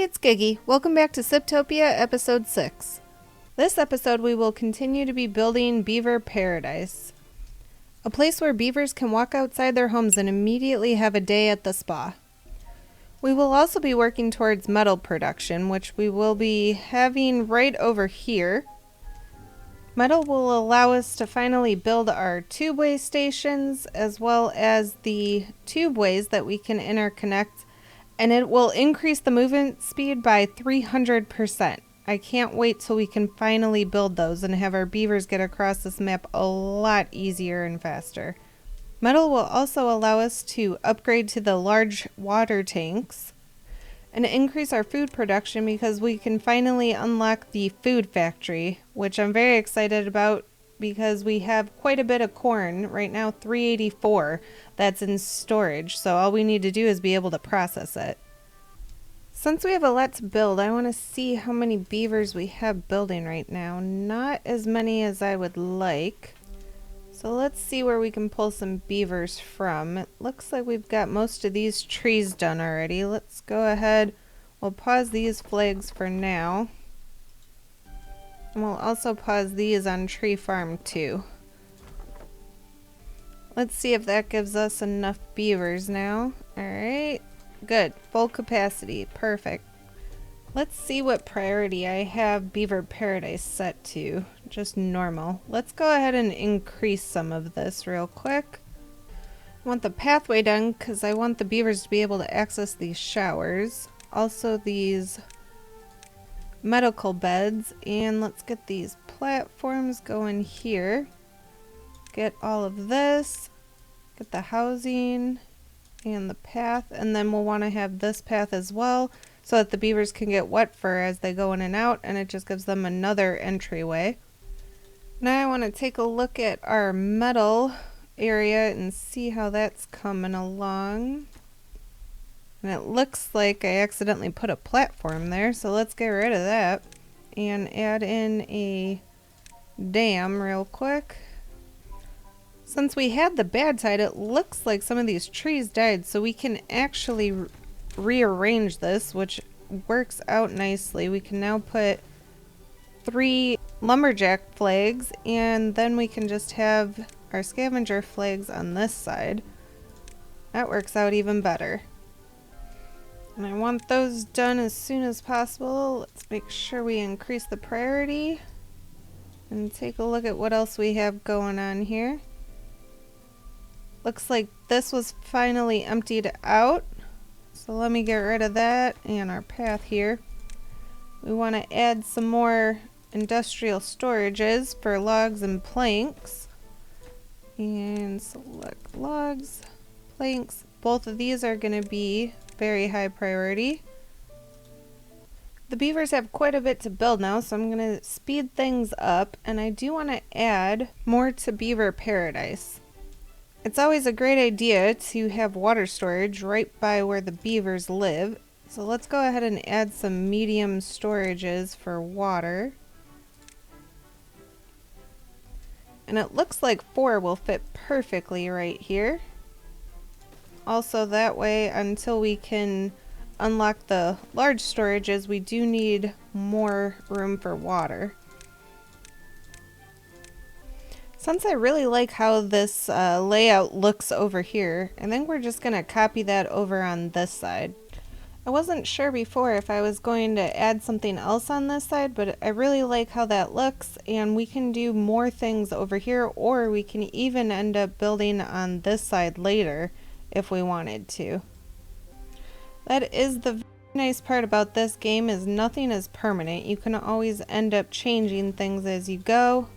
Hey, it's Giggy. Welcome back to SIPTOPIA episode 6. This episode we will continue to be building Beaver Paradise, a place where beavers can walk outside their homes and immediately have a day at the spa. We will also be working towards metal production, which we will be having right over here. Metal will allow us to finally build our tubeway stations as well as the tubeways that we can interconnect, and it will increase the movement speed by 300%. I can't wait till we can finally build those and have our beavers get across this map a lot easier and faster. Metal will also allow us to upgrade to the large water tanks and increase our food production because we can finally unlock the food factory, which I'm very excited about because we have quite a bit of corn, right now 384, that's in storage, so all we need to do is be able to process it. Since we have a lot to build, I want to see how many beavers we have building right now. Not as many as I would like. So let's see where we can pull some beavers from. It looks like we've got most of these trees done already. Let's go ahead. We'll pause these flags for now. And we'll also pause these on Tree Farm too. Let's see if that gives us enough beavers now. Alright, good. Full capacity. Perfect. Let's see what priority I have Beaver Paradise set to. Just normal. Let's go ahead and increase some of this real quick. I want the pathway done because I want the beavers to be able to access these showers. Also these medical beds, and let's get these platforms going here. Get all of this, get the housing and the path, and then we'll want to have this path as well so that the beavers can get wet fur as they go in and out, and it just gives them another entryway. Now I want to take a look at our metal area and see how that's coming along. And it looks like I accidentally put a platform there, so let's get rid of that and add in a dam real quick. Since we had the bad tide, it looks like some of these trees died, so we can actually rearrange this, which works out nicely. We can now put 3 lumberjack flags, and then we can just have our scavenger flags on this side. That works out even better. And I want those done as soon as possible. Let's make sure we increase the priority and take a look at what else we have going on here. Looks like this was finally emptied out. So let me get rid of that and our path here. We want to add some more industrial storages for logs and planks. And select logs, planks. Both of these are going to be very high priority. The beavers have quite a bit to build now, so I'm going to speed things up, and I do want to add more to Beaver Paradise. It's always a great idea to have water storage right by where the beavers live, so let's go ahead and add some medium storages for water. And it looks like 4 will fit perfectly right here. Also, that way, until we can unlock the large storages, we do need more room for water. Since I really like how this layout looks over here, I think we're just going to copy that over on this side. I wasn't sure before if I was going to add something else on this side, but I really like how that looks, and we can do more things over here, or we can even end up building on this side later if we wanted to. That is the very nice part about this game, is nothing is permanent. You can always end up changing things as you go.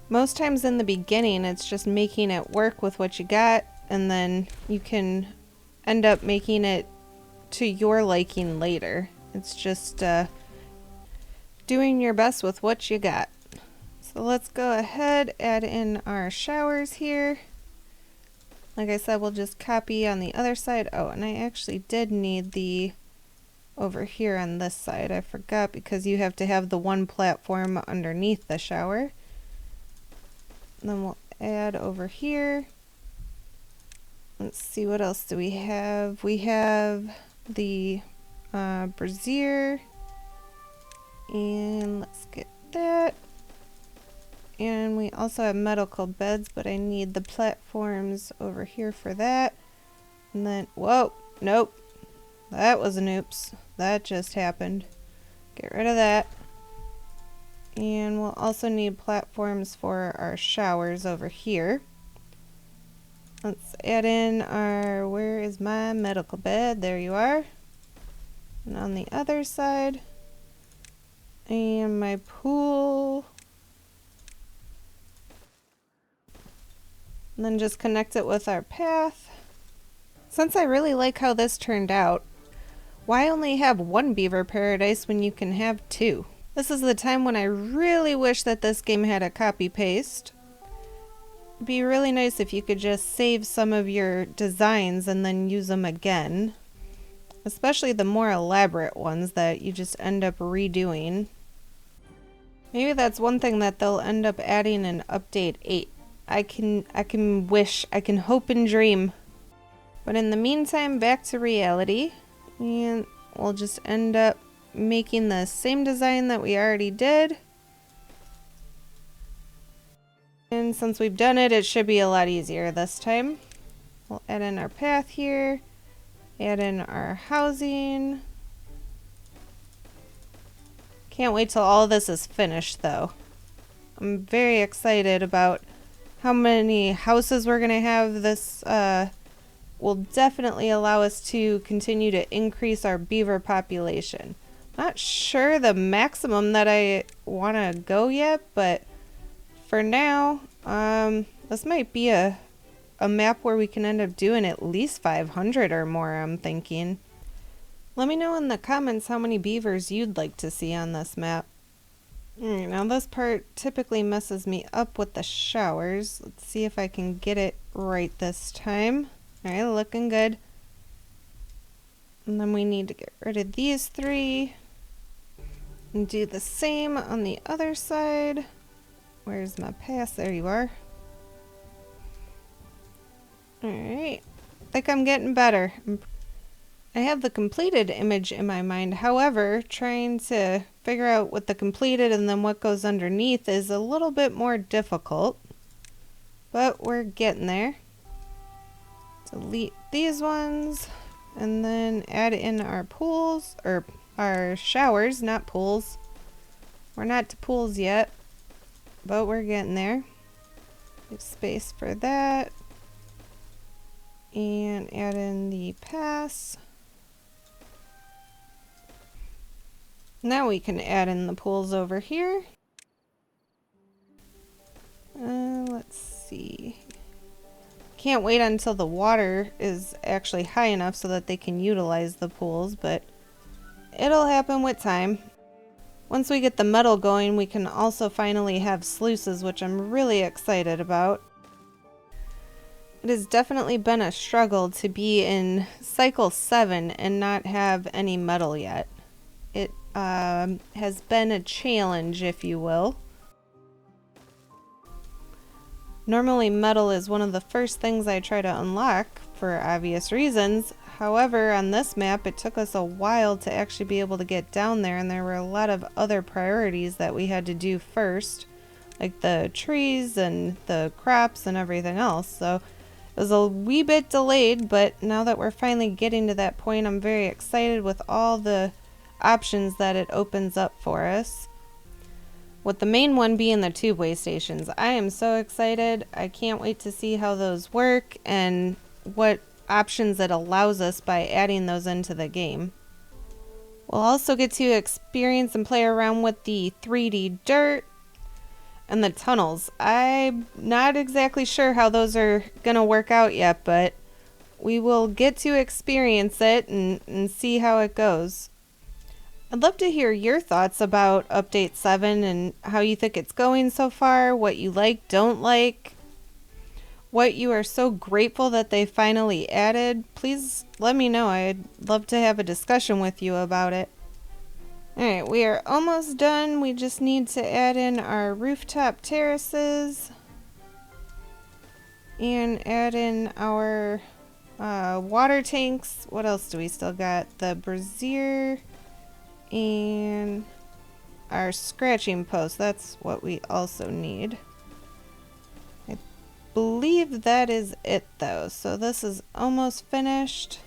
Most times in the beginning it's just making it work with what you got, and then you can end up making it to your liking later. It's just doing your best with what you got. So let's go ahead, add in our showers here. Like I said, we'll just copy on the other side. Oh, and I actually did need the over here on this side. I forgot because you have to have the one platform underneath the shower. And then we'll add over here. Let's see, what else do we have? We have the brazier. And let's get that. And we also have medical beds, but I need the platforms over here for that. And then, whoa, nope. That was an oops. That just happened. Get rid of that. And we'll also need platforms for our showers over here. Let's add in our, where is my medical bed? There you are. And on the other side. And my pool. And then just connect it with our path. Since I really like how this turned out, why only have one beaver paradise when you can have two? This is the time when I really wish that this game had a copy paste. It'd be really nice if you could just save some of your designs and then use them again. Especially the more elaborate ones that you just end up redoing. Maybe that's one thing that they'll end up adding in update 8. I can wish, I can hope and dream. But in the meantime, back to reality. And we'll just end up making the same design that we already did. And since we've done it, it should be a lot easier this time. We'll add in our path here. Add in our housing. Can't wait till all this is finished though. I'm very excited about how many houses we're gonna have. This will definitely allow us to continue to increase our beaver population. Not sure the maximum that I want to go yet, but for now, this might be a map where we can end up doing at least 500 or more, I'm thinking. Let me know in the comments how many beavers you'd like to see on this map. Now this part typically messes me up with the showers. Let's see if I can get it right this time. Alright, looking good. And then we need to get rid of these 3. And do the same on the other side. Where's my pass? There you are. Alright. I think I'm getting better. I have the completed image in my mind. However, trying to figure out what the completed and then what goes underneath is a little bit more difficult. But we're getting there. Delete these ones. And then add in our pools, or our showers, not pools. We're not to pools yet, but we're getting there. Leave space for that. And add in the pass. Now we can add in the pools over here. Let's see. Can't wait until the water is actually high enough so that they can utilize the pools, but it'll happen with time. Once we get the metal going, we can also finally have sluices, which I'm really excited about. It has definitely been a struggle to be in cycle 7 and not have any metal yet. It has been a challenge, if you will. Normally metal is one of the first things I try to unlock for obvious reasons. However, on this map it took us a while to actually be able to get down there, and there were a lot of other priorities that we had to do first, like the trees and the crops and everything else. So it was a wee bit delayed, but now that we're finally getting to that point, I'm very excited with all the options that it opens up for us. With the main one being the tubeway stations. I am so excited. I can't wait to see how those work and what options it allows us by adding those into the game. We'll also get to experience and play around with the 3D dirt and the tunnels. I'm not exactly sure how those are gonna work out yet, but we will get to experience it and see how it goes. I'd love to hear your thoughts about Update 7 and how you think it's going so far, what you like, don't like, what you are so grateful that they finally added. Please let me know. I'd love to have a discussion with you about it. Alright, we are almost done. We just need to add in our rooftop terraces and add in our Water tanks. What else do we still got? The brazier and our scratching post. That's what we also need. I believe that is it though. So this is almost finished.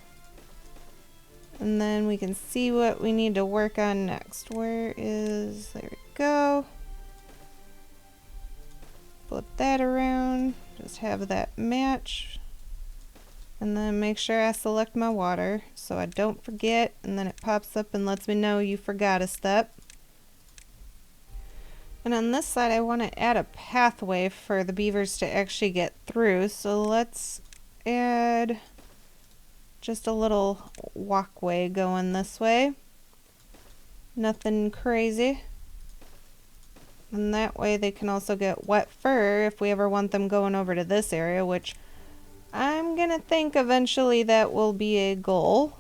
And then we can see what we need to work on next. There we go. Flip that around. Just have that match. And then make sure I select my water so I don't forget. And then it pops up and lets me know you forgot a step. And on this side, I want to add a pathway for the beavers to actually get through. So let's add just a little walkway going this way. Nothing crazy. And that way they can also get wet fur if we ever want them going over to this area, which I'm gonna think eventually that will be a goal.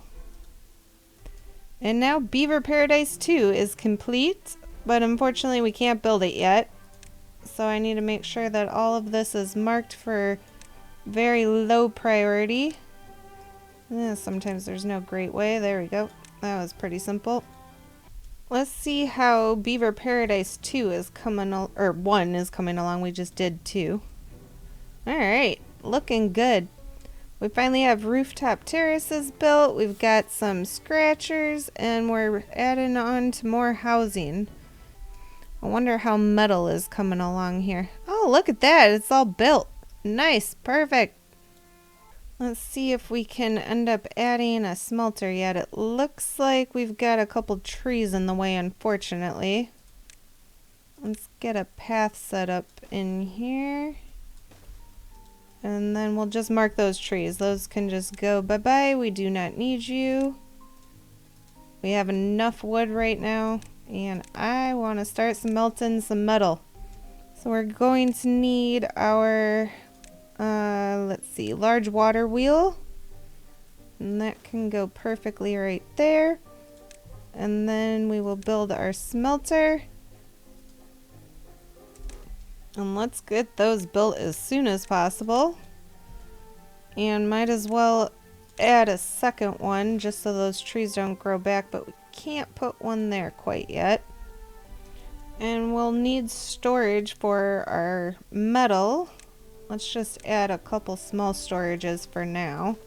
And now Beaver Paradise 2 is complete, but unfortunately we can't build it yet. So I need to make sure that all of this is marked for very low priority. Sometimes there's no great way. There we go. That was pretty simple. Let's see how Beaver Paradise 2 is coming, or 1 is coming along. We just did 2. Alright, looking good. We finally have rooftop terraces built. We've got some scratchers, and we're adding on to more housing. I wonder how metal is coming along here. Oh, look at that. It's all built. Nice. Perfect. Let's see if we can end up adding a smelter yet. It looks like we've got a couple trees in the way, unfortunately. Let's get a path set up in here. And then we'll just mark those trees. Those can just go bye-bye. We do not need you. We have enough wood right now. And I want to start smelting some metal. So we're going to need our, let's see, large water wheel. And that can go perfectly right there. And then we will build our smelter. And let's get those built as soon as possible. And might as well add a second one just so those trees don't grow back, but we can't put one there quite yet. And we'll need storage for our metal. Let's just add a couple small storages for now.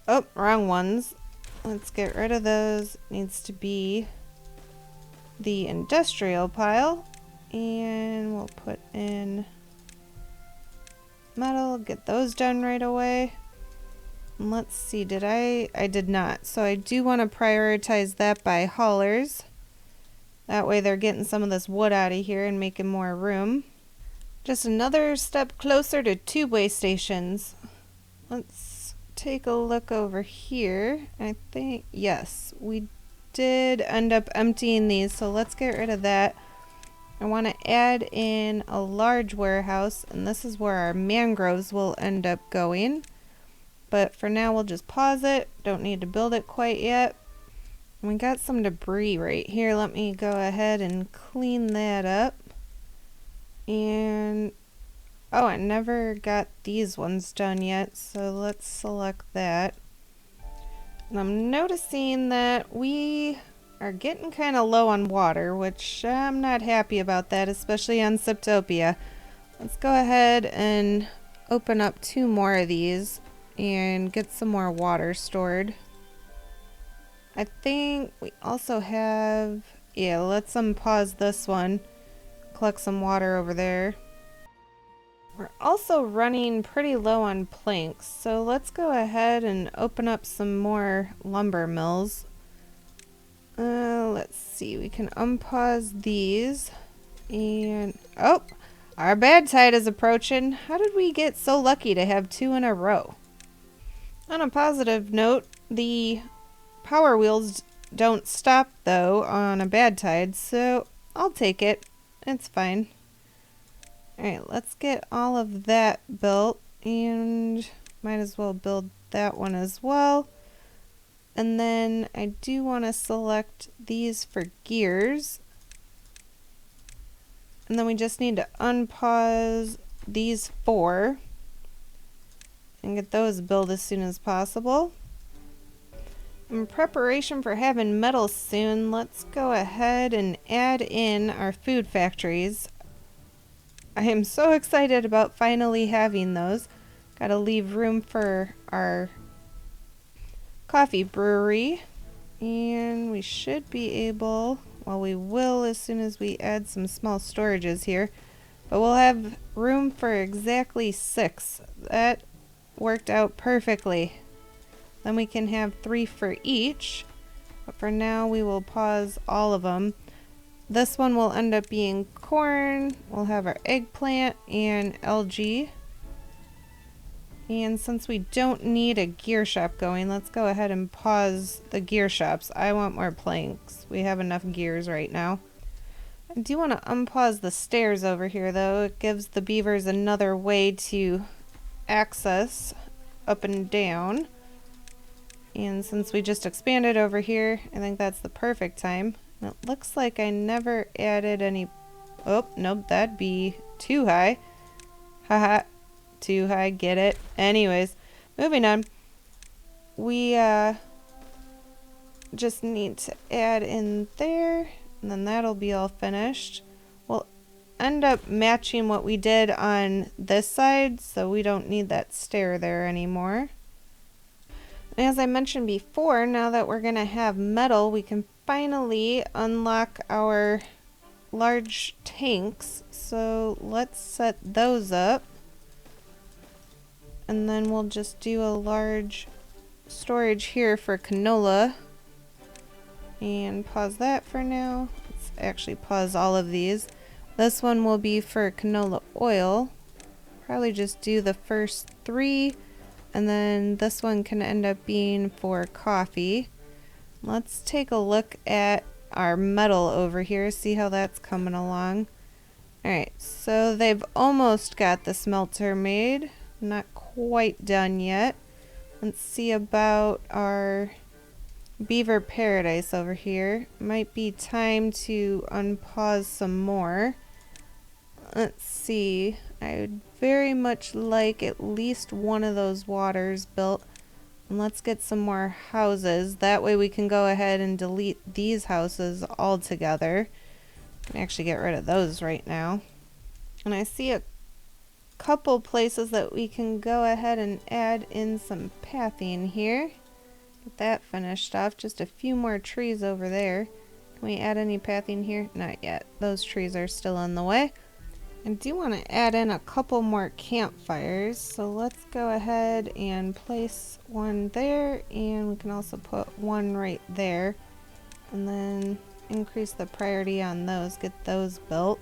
Oh, wrong ones. Let's get rid of those. Needs to be the industrial pile. And we'll put in metal, get those done right away. And let's see, I did not. So I do want to prioritize that by haulers. That way they're getting some of this wood out of here and making more room. Just another step closer to tube-way stations. Let's take a look over here. I think, yes, we did end up emptying these, so let's get rid of that. I want to add in a large warehouse, and this is where our mangroves will end up going. But for now, we'll just pause it. Don't need to build it quite yet. And we got some debris right here. Let me go ahead and clean that up. And, oh, I never got these ones done yet, so let's select that. And I'm noticing that we are getting kind of low on water, which I'm not happy about that, especially on SIPTOPIA. Let's go ahead and open up 2 more of these and get some more water stored. I think we also have, yeah, let's unpause this one, collect some water over there. We're also running pretty low on planks, so let's go ahead and open up some more lumber mills. Let's see, we can unpause these, and oh, our bad tide is approaching. How did we get so lucky to have 2 in a row? On a positive note, the power wheels don't stop though on a bad tide, so I'll take it. It's fine. Alright, let's get all of that built, and might as well build that one as well. And then I do want to select these for gears. And then we just need to unpause these 4. and get those built as soon as possible. In preparation for having metal soon, let's go ahead and add in our food factories. I am so excited about finally having those. Gotta leave room for our coffee brewery. And we should be able, well, we will as soon as we add some small storages here. But we'll have room for exactly 6. That worked out perfectly. Then we can have 3 for each. But for now, we will pause all of them. This one will end up being corn. We'll have our eggplant and algae. And since we don't need a gear shop going, let's go ahead and pause the gear shops. I want more planks. We have enough gears right now. I do want to unpause the stairs over here though. It gives the beavers another way to access up and down. And since we just expanded over here, I think that's the perfect time. And it looks like I never added any... Oh, nope, that'd be too high. Haha, too high, get it. Anyways, moving on. We just need to add in there, and then that'll be all finished. We'll end up matching what we did on this side, so we don't need that stair there anymore. And as I mentioned before, now that we're gonna have metal, we can finally unlock our large tanks. So let's set those up. And then we'll just do a large storage here for canola. And pause that for now. Let's actually pause all of these. This one will be for canola oil. Probably just do the first 3. And then this one can end up being for coffee. Let's take a look at our metal over here, see how that's coming along. Alright, so they've almost got the smelter made. Not quite done yet. Let's see about our beaver paradise over here. Might be time to unpause some more. Let's see. I would very much like at least one of those waters built. And let's get some more houses. That way we can go ahead and delete these houses altogether. I can actually get rid of those right now. And I see a couple places that we can go ahead and add in some pathing here. Get that finished off. Just a few more trees over there. Can we add any pathing here? Not yet. Those trees are still in the way. I do want to add in a couple more campfires, so let's go ahead and place one there, and we can also put one right there, and then increase the priority on those, get those built.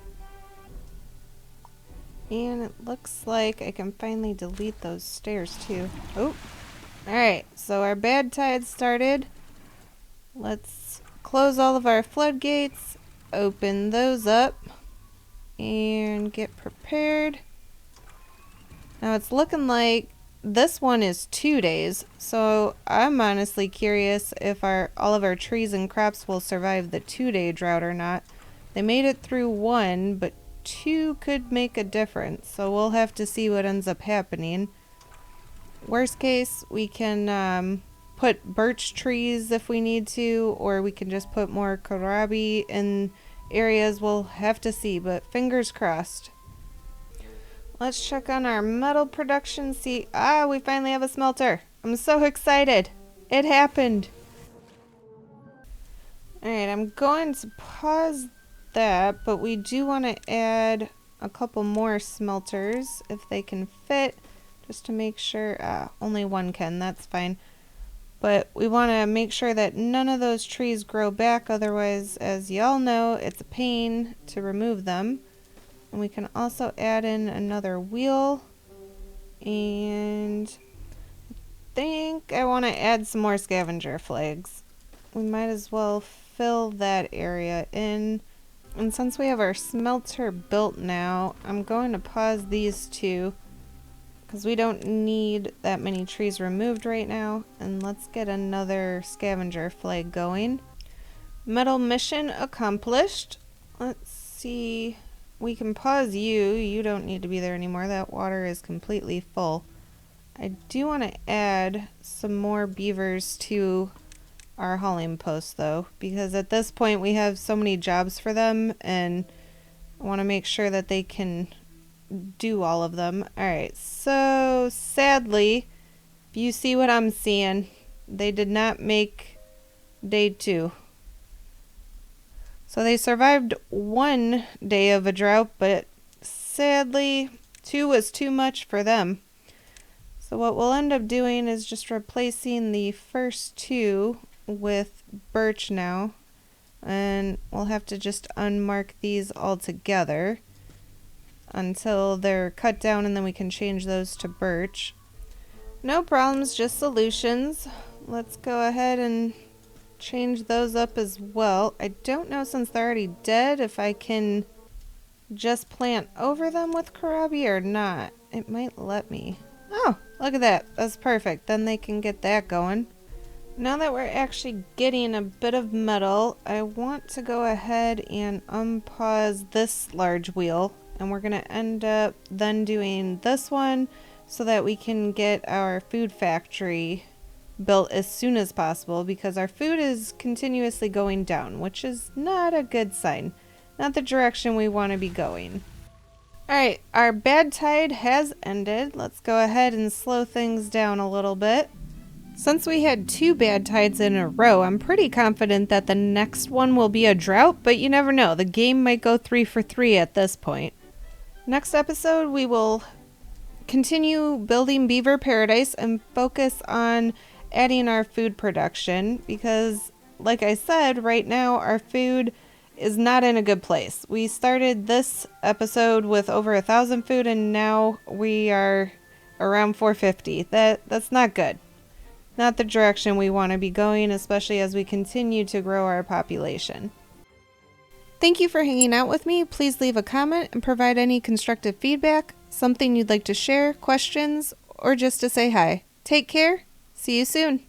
And it looks like I can finally delete those stairs too. Oh, alright, so our bad tide started. Let's close all of our floodgates, open those up, and get prepared. Now it's looking like this one is 2 days, so I'm honestly curious if all of our trees and crops will survive the 2-day drought or not. They made it through 1, but 2 could make a difference, so we'll have to see what ends up happening. Worst case, we can put birch trees if we need to, or we can just put more kohlrabi in areas. We'll have to see, but fingers crossed. Let's check on our metal production. See, we finally have a smelter. I'm so excited. It happened. Alright, I'm going to pause that, but we do want to add a couple more smelters if they can fit, just to make sure. Only one can, that's fine. But we want to make sure that none of those trees grow back, otherwise, as y'all know, it's a pain to remove them. And we can also add in another wheel. And I think I want to add some more scavenger flags. We might as well fill that area in. And since we have our smelter built now, I'm going to pause these 2. Because we don't need that many trees removed right now. And let's get another scavenger flag going. Metal mission accomplished. Let's see. We can pause you. You don't need to be there anymore. That water is completely full. I do want to add some more beavers to our hauling post though, because at this point we have so many jobs for them and I want to make sure that they can do all of them. Alright, so sadly, if you see what I'm seeing, they did not make day 2. So they survived 1 day of a drought, but sadly 2 was too much for them. So what we'll end up doing is just replacing the first 2 with birch now. And we'll have to just unmark these all together until they're cut down, and then we can change those to birch. No problems, just solutions. Let's go ahead and change those up as well. I don't know, since they're already dead, if I can just plant over them with kohlrabi or not. It might let me. Oh, look at that. That's perfect. Then they can get that going. Now that we're actually getting a bit of metal, I want to go ahead and unpause this large wheel, and we're going to end up then doing this one so that we can get our food factory built as soon as possible, because our food is continuously going down, which is not a good sign. Not the direction we want to be going. Alright, our bad tide has ended. Let's go ahead and slow things down a little bit. Since we had 2 bad tides in a row, I'm pretty confident that the next one will be a drought, but you never know. The game might go 3 for 3 at this point. Next episode, we will continue building Beaver Paradise and focus on adding our food production, because, like I said, right now our food is not in a good place. We started this episode with over 1,000 food, and now we are around 450. That's not good. Not the direction we want to be going, especially as we continue to grow our population. Thank you for hanging out with me. Please leave a comment and provide any constructive feedback, something you'd like to share, questions, or just to say hi. Take care. See you soon.